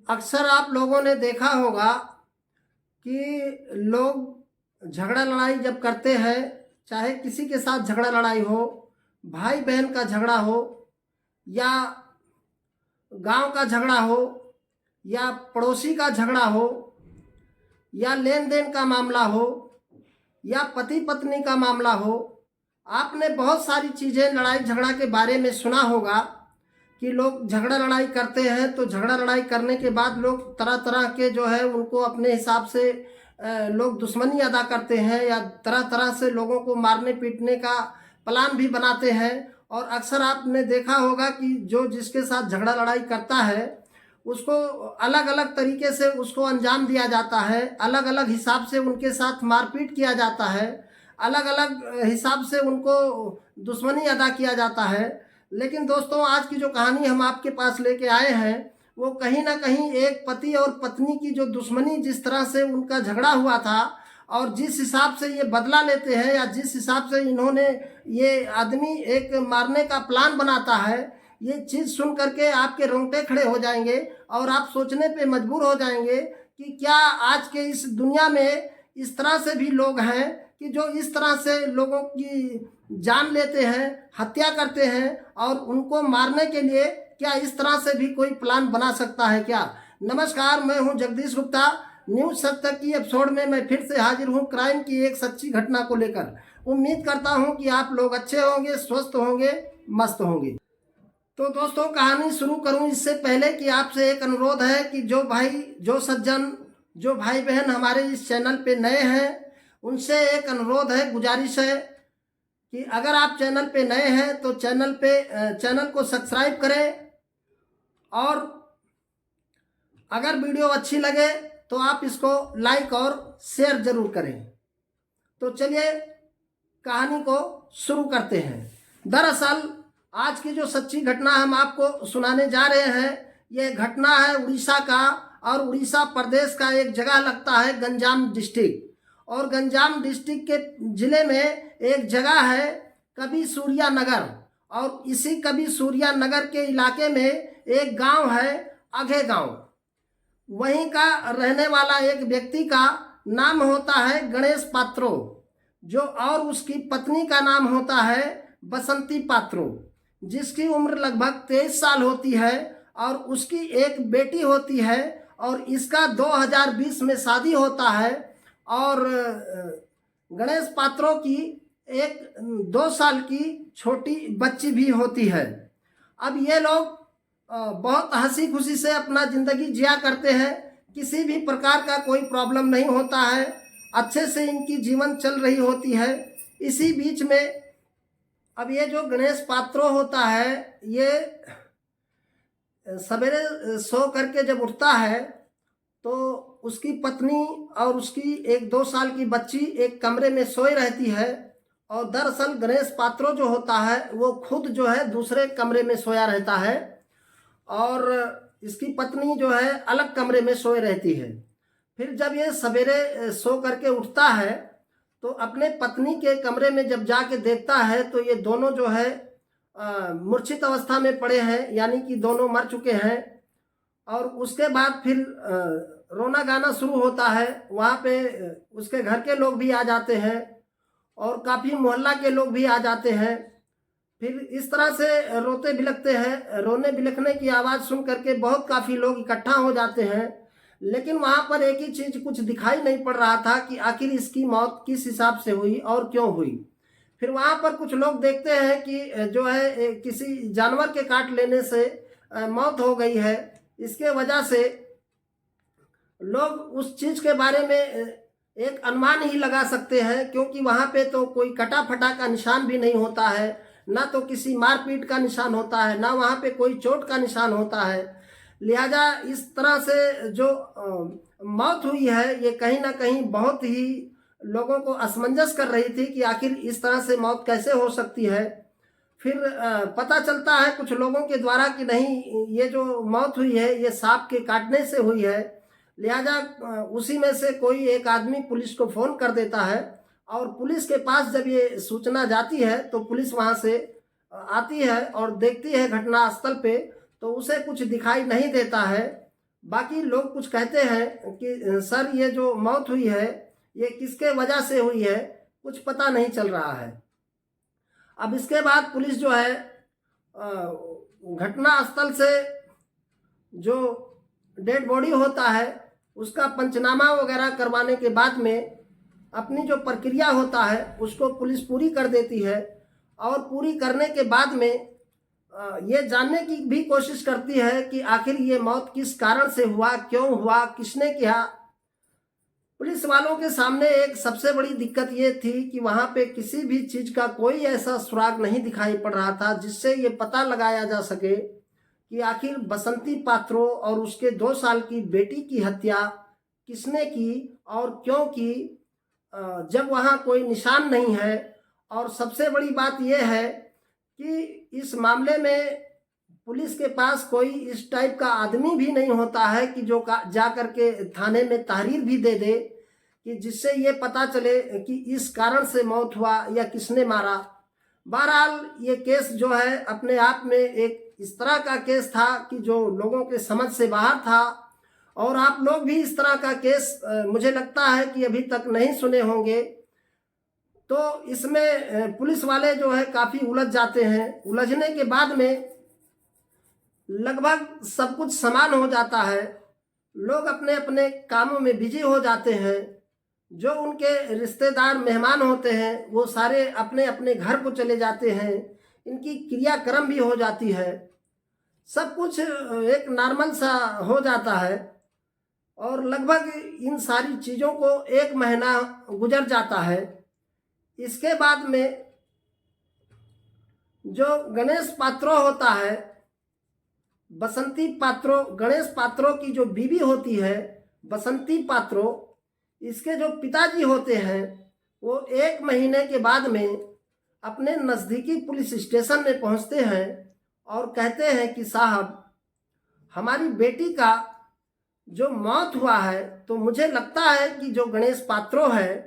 अक्सर आप लोगों ने देखा होगा कि लोग झगड़ा लड़ाई जब करते हैं, चाहे किसी के साथ झगड़ा लड़ाई हो, भाई बहन का झगड़ा हो या गांव का झगड़ा हो या पड़ोसी का झगड़ा हो या लेन देन का मामला हो या पति पत्नी का मामला हो, आपने बहुत सारी चीज़ें लड़ाई झगड़ा के बारे में सुना होगा कि लोग झगड़ा लड़ाई करते हैं। तो झगड़ा लड़ाई करने के बाद लोग तरह तरह के जो है उनको अपने हिसाब से लोग दुश्मनी अदा करते हैं या तरह तरह से लोगों को मारने पीटने का प्लान भी बनाते हैं। और अक्सर आपने देखा होगा कि जो जिसके साथ झगड़ा लड़ाई करता है उसको अलग अलग तरीके से उसको अंजाम दिया जाता है, अलग अलग हिसाब से उनके साथ मारपीट किया जाता है, अलग अलग हिसाब से उनको दुश्मनी अदा किया जाता है। लेकिन दोस्तों, आज की जो कहानी हम आपके पास लेके आए हैं वो कहीं ना कहीं एक पति और पत्नी की जो दुश्मनी, जिस तरह से उनका झगड़ा हुआ था और जिस हिसाब से ये बदला लेते हैं या जिस हिसाब से इन्होंने, ये आदमी एक मारने का प्लान बनाता है, ये चीज़ सुन करके आपके रोंगटे खड़े हो जाएंगे और आप सोचने पे मजबूर हो जाएंगे कि क्या आज के इस दुनिया में इस तरह से भी लोग हैं कि जो इस तरह से लोगों की जान लेते हैं, हत्या करते हैं, और उनको मारने के लिए क्या इस तरह से भी कोई प्लान बना सकता है क्या। नमस्कार, मैं हूं जगदीश गुप्ता। न्यूज़ सच तक की एपिसोड में मैं फिर से हाजिर हूं क्राइम की एक सच्ची घटना को लेकर। उम्मीद करता हूं कि आप लोग अच्छे होंगे, स्वस्थ होंगे, मस्त होंगे। तो दोस्तों, कहानी शुरू करूं इससे पहले कि आपसे एक अनुरोध है कि जो भाई, जो सज्जन, जो भाई बहन हमारे इस चैनल पे नए हैं, उनसे एक अनुरोध है, गुजारिश है कि अगर आप चैनल पे नए हैं तो चैनल को सब्सक्राइब करें, और अगर वीडियो अच्छी लगे तो आप इसको लाइक और शेयर जरूर करें। तो चलिए कहानी को शुरू करते हैं। दरअसल आज की जो सच्ची घटना हम आपको सुनाने जा रहे हैं, ये घटना है उड़ीसा का, और उड़ीसा प्रदेश का एक जगह लगता है गंजाम डिस्ट्रिक्ट। और गंजाम डिस्ट्रिक्ट के ज़िले में एक जगह है कभी सूर्या नगर, और इसी कभी सूर्या नगर के इलाके में एक गांव है अघे गांव। वहीं का रहने वाला एक व्यक्ति का नाम होता है गणेश पात्रो, जो, और उसकी पत्नी का नाम होता है बसंती पात्रो, जिसकी उम्र लगभग 23 साल होती है, और उसकी एक बेटी होती है। और इसका 2020 में शादी होता है। और गणेश पात्रों की एक 2 साल की छोटी बच्ची भी होती है। अब ये लोग बहुत हंसी खुशी से अपना ज़िंदगी जिया करते हैं, किसी भी प्रकार का कोई प्रॉब्लम नहीं होता है, अच्छे से इनकी जीवन चल रही होती है। इसी बीच में अब ये जो गणेश पात्रो होता है, ये सवेरे सो करके जब उठता है तो उसकी पत्नी और उसकी एक 2 साल की बच्ची एक कमरे में सोई रहती है। और दरअसल गणेश पात्रो जो होता है वो खुद जो है दूसरे कमरे में सोया रहता है, और इसकी पत्नी जो है अलग कमरे में सोए रहती है। फिर जब ये सवेरे सो करके उठता है तो अपने पत्नी के कमरे में जब जाके देखता है तो ये दोनों जो है मूर्छित अवस्था में पड़े हैं, यानी कि दोनों मर चुके हैं। और उसके बाद फिर रोना गाना शुरू होता है। वहाँ पे उसके घर के लोग भी आ जाते हैं और काफ़ी मोहल्ला के लोग भी आ जाते हैं। फिर इस तरह से रोते बिलखते हैं। रोने बिलखने की आवाज़ सुन करके बहुत काफ़ी लोग इकट्ठा हो जाते हैं। लेकिन वहाँ पर एक ही चीज़ कुछ दिखाई नहीं पड़ रहा था कि आखिर इसकी मौत किस हिसाब से हुई और क्यों हुई। फिर वहाँ पर कुछ लोग देखते हैं कि जो है किसी जानवर के काट लेने से मौत हो गई है। इसके वजह से लोग उस चीज़ के बारे में एक अनुमान ही लगा सकते हैं, क्योंकि वहाँ पे तो कोई कटा फटा का निशान भी नहीं होता है, ना तो किसी मारपीट का निशान होता है, ना वहाँ पे कोई चोट का निशान होता है। लिहाजा इस तरह से जो मौत हुई है ये कहीं ना कहीं बहुत ही लोगों को असमंजस कर रही थी कि आखिर इस तरह से मौत कैसे हो सकती है। फिर पता चलता है कुछ लोगों के द्वारा कि नहीं, ये जो मौत हुई है ये सांप के काटने से हुई है। लिहाजा उसी में से कोई एक आदमी पुलिस को फ़ोन कर देता है, और पुलिस के पास जब ये सूचना जाती है तो पुलिस वहाँ से आती है और देखती है घटना स्थल पे, तो उसे कुछ दिखाई नहीं देता है। बाकी लोग कुछ कहते हैं कि सर ये जो मौत हुई है ये किसके वजह से हुई है, कुछ पता नहीं चल रहा है। अब इसके बाद पुलिस जो है घटना स्थल से जो डेड बॉडी होता है उसका पंचनामा वगैरह करवाने के बाद में अपनी जो प्रक्रिया होता है उसको पुलिस पूरी कर देती है, और पूरी करने के बाद में ये जानने की भी कोशिश करती है कि आखिर ये मौत किस कारण से हुआ, क्यों हुआ, किसने किया। पुलिस वालों के सामने एक सबसे बड़ी दिक्कत ये थी कि वहाँ पे किसी भी चीज़ का कोई ऐसा सुराग नहीं दिखाई पड़ रहा था जिससे ये पता लगाया जा सके कि आखिर बसंती पात्रो और उसके 2 साल की बेटी की हत्या किसने की और क्यों की, जब वहाँ कोई निशान नहीं है। और सबसे बड़ी बात यह है कि इस मामले में पुलिस के पास कोई इस टाइप का आदमी भी नहीं होता है कि जो जा कर के थाने में तहरीर भी दे दे कि जिससे ये पता चले कि इस कारण से मौत हुआ या किसने मारा। बहरहाल ये केस जो है अपने आप में एक इस तरह का केस था कि जो लोगों के समझ से बाहर था, और आप लोग भी इस तरह का केस मुझे लगता है कि अभी तक नहीं सुने होंगे। तो इसमें पुलिस वाले जो है काफ़ी उलझ जाते हैं। उलझने के बाद में लगभग सब कुछ समान हो जाता है, लोग अपने अपने कामों में बिजी हो जाते हैं। जो उनके रिश्तेदार मेहमान होते हैं वो सारे अपने अपने घर को चले जाते हैं, इनकी क्रियाक्रम भी हो जाती है, सब कुछ एक नॉर्मल सा हो जाता है। और लगभग इन सारी चीज़ों को 1 महीना गुजर जाता है। इसके बाद में जो गणेश पात्रो होता है, बसंती पात्रो, गणेश पात्रो की जो बीवी होती है बसंती पात्रो, इसके जो पिताजी होते हैं वो 1 महीने के बाद में अपने नज़दीकी पुलिस स्टेशन में पहुंचते हैं और कहते हैं कि साहब हमारी बेटी का जो मौत हुआ है तो मुझे लगता है कि जो गणेश पात्रो है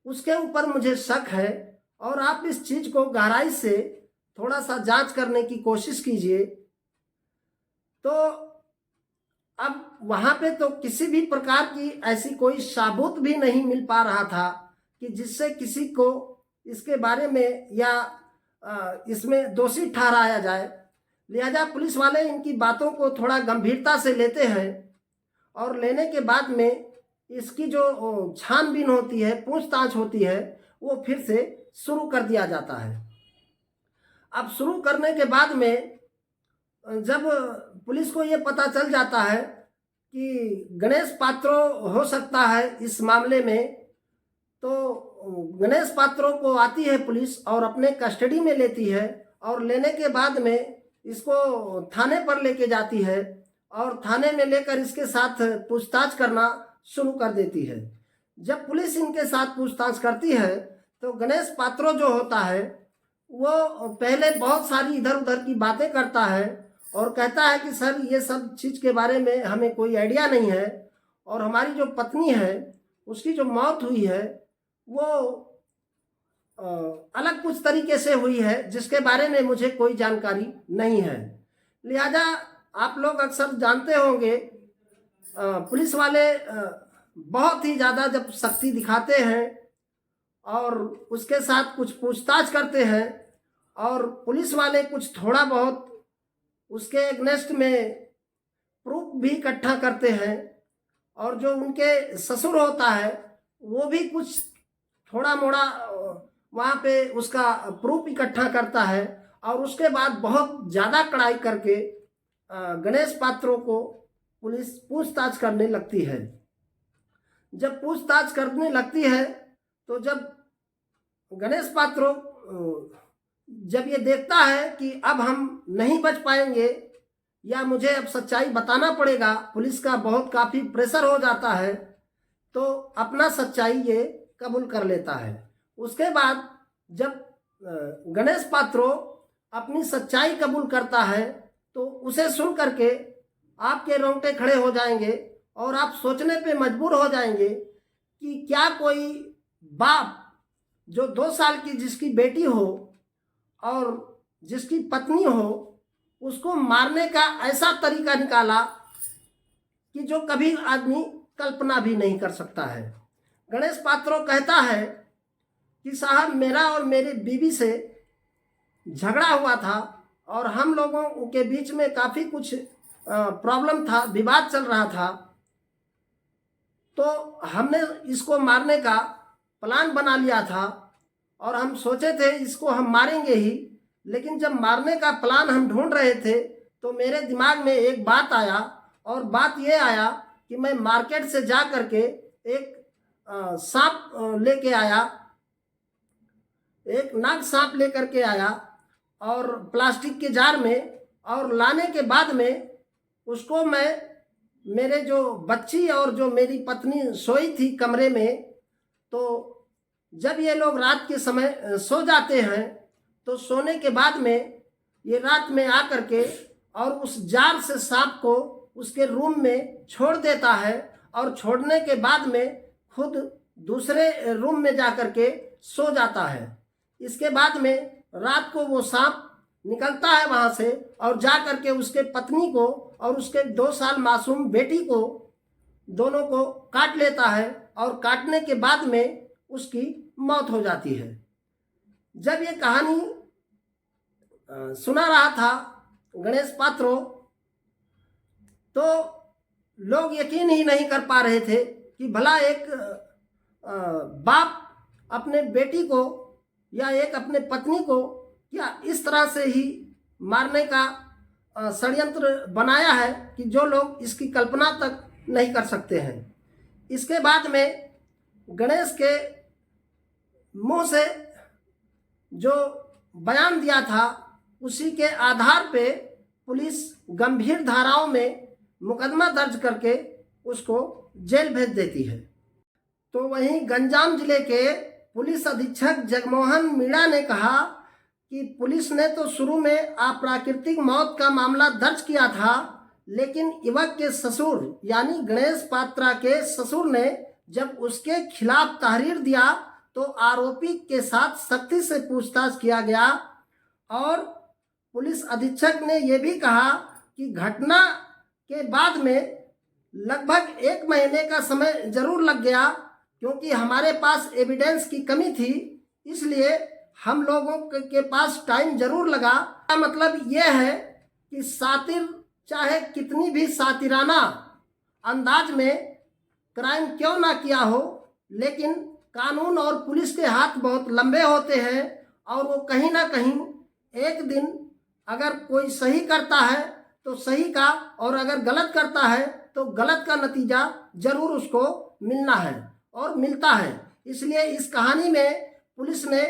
उसके ऊपर मुझे शक है, और आप इस चीज़ को गहराई से थोड़ा सा जांच करने की कोशिश कीजिए। तो अब वहाँ पे तो किसी भी प्रकार की ऐसी कोई सबूत भी नहीं मिल पा रहा था कि जिससे किसी को इसके बारे में या इसमें दोषी ठहराया जाए। लिहाजा पुलिस वाले इनकी बातों को थोड़ा गंभीरता से लेते हैं, और लेने के बाद में इसकी जो छानबीन होती है, पूछताछ होती है, वो फिर से शुरू कर दिया जाता है। अब शुरू करने के बाद में जब पुलिस को ये पता चल जाता है कि गणेश पात्रो हो सकता है इस मामले में, तो गणेश पात्रो को आती है पुलिस और अपने कस्टडी में लेती है, और लेने के बाद में इसको थाने पर लेके जाती है और थाने में लेकर इसके साथ पूछताछ करना शुरू कर देती है। जब पुलिस इनके साथ पूछताछ करती है तो गणेश पात्रो जो होता है वो पहले बहुत सारी इधर उधर की बातें करता है और कहता है कि सर ये सब चीज़ के बारे में हमें कोई आइडिया नहीं है, और हमारी जो पत्नी है उसकी जो मौत हुई है वो अलग कुछ तरीके से हुई है जिसके बारे में मुझे कोई जानकारी नहीं है। लिहाजा आप लोग अक्सर जानते होंगे पुलिस वाले बहुत ही ज़्यादा जब सख्ती दिखाते हैं और उसके साथ कुछ पूछताछ करते हैं, और पुलिस वाले कुछ थोड़ा बहुत उसके एगनेस्ट में प्रूफ भी इकट्ठा करते हैं, और जो उनके ससुर होता है वो भी कुछ थोड़ा मोड़ा वहाँ पे उसका प्रूफ इकट्ठा करता है, और उसके बाद बहुत ज़्यादा कड़ाई करके गणेश पात्रों को पुलिस पूछताछ करने लगती है। जब पूछताछ करने लगती है तो जब गणेश पात्रों जब ये देखता है कि अब हम नहीं बच पाएंगे या मुझे अब सच्चाई बताना पड़ेगा, पुलिस का बहुत काफ़ी प्रेशर हो जाता है, तो अपना सच्चाई ये कबूल कर लेता है। उसके बाद जब गणेश पात्रो अपनी सच्चाई कबूल करता है तो उसे सुन करके आपके रोंगटे खड़े हो जाएंगे और आप सोचने पे मजबूर हो जाएंगे कि क्या कोई बाप जो 2 साल की जिसकी बेटी हो और जिसकी पत्नी हो उसको मारने का ऐसा तरीका निकाला कि जो कभी आदमी कल्पना भी नहीं कर सकता है। गणेश पात्रो कहता है कि साहब मेरा और मेरी बीवी से झगड़ा हुआ था और हम लोगों के बीच में काफ़ी कुछ प्रॉब्लम था, विवाद चल रहा था। तो हमने इसको मारने का प्लान बना लिया था और हम सोचे थे इसको हम मारेंगे ही, लेकिन जब मारने का प्लान हम ढूंढ रहे थे तो मेरे दिमाग में एक बात आया, और बात ये आया कि मैं मार्केट से जा कर के एक सांप लेके आया, एक नाग सांप लेकर के आया और प्लास्टिक के जार में, और लाने के बाद में उसको मैं, मेरे जो बच्ची और जो मेरी पत्नी सोई थी कमरे में, तो जब ये लोग रात के समय सो जाते हैं तो सोने के बाद में ये रात में आ कर के और उस जार से सांप को उसके रूम में छोड़ देता है, और छोड़ने के बाद में खुद दूसरे रूम में जा कर के सो जाता है। इसके बाद में रात को वो सांप निकलता है वहाँ से और जा कर के उसके पत्नी को और उसके 2 साल मासूम बेटी को, दोनों को काट लेता है, और काटने के बाद में उसकी मौत हो जाती है। जब ये कहानी सुना रहा था गणेश पात्रो, तो लोग यकीन ही नहीं कर पा रहे थे कि भला एक बाप अपने बेटी को या एक अपने पत्नी को क्या इस तरह से ही मारने का षड्यंत्र बनाया है कि जो लोग इसकी कल्पना तक नहीं कर सकते हैं। इसके बाद में गणेश के मुंह से जो बयान दिया था उसी के आधार पे पुलिस गंभीर धाराओं में मुकदमा दर्ज करके उसको जेल भेज देती है। तो वहीं गंजाम जिले के पुलिस अधीक्षक जगमोहन मीणा ने कहा कि पुलिस ने तो शुरू में अप्राकृतिक मौत का मामला दर्ज किया था, लेकिन युवक के ससुर यानी गणेश पात्रा के ससुर ने जब उसके खिलाफ तहरीर दिया तो आरोपी के साथ सख्ती से पूछताछ किया गया। और पुलिस अधीक्षक ने यह भी कहा कि घटना के बाद में लगभग 1 महीने का समय जरूर लग गया, क्योंकि हमारे पास एविडेंस की कमी थी, इसलिए हम लोगों के पास टाइम जरूर लगा। मतलब यह है कि सातिर चाहे कितनी भी सातिराना अंदाज में क्राइम क्यों ना किया हो, लेकिन कानून और पुलिस के हाथ बहुत लंबे होते हैं और वो कहीं ना कहीं एक दिन अगर कोई सही करता है तो सही का, और अगर गलत करता है तो गलत का नतीजा जरूर उसको मिलना है और मिलता है। इसलिए इस कहानी में पुलिस ने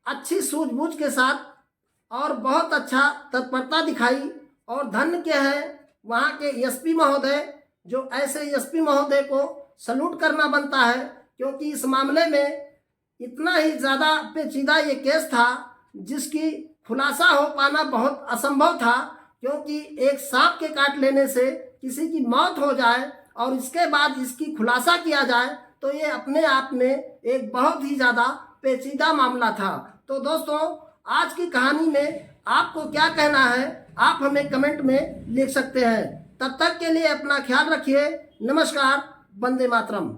अच्छी सूझबूझ के साथ और बहुत अच्छा तत्परता दिखाई, और धन्य के हैं वहाँ के एसपी महोदय, जो ऐसे एसपी महोदय को सल्यूट करना बनता है, क्योंकि इस मामले में इतना ही ज़्यादा पेचीदा ये केस था जिसकी खुलासा हो पाना बहुत असंभव था, क्योंकि एक सांप के काट लेने से किसी की मौत हो जाए और इसके बाद इसकी खुलासा किया जाए तो ये अपने आप में एक बहुत ही ज़्यादा पेचीदा मामला था। तो दोस्तों, आज की कहानी में आपको क्या कहना है आप हमें कमेंट में लिख सकते हैं। तब तक के लिए अपना ख्याल रखिए। नमस्कार। वंदे मातरम।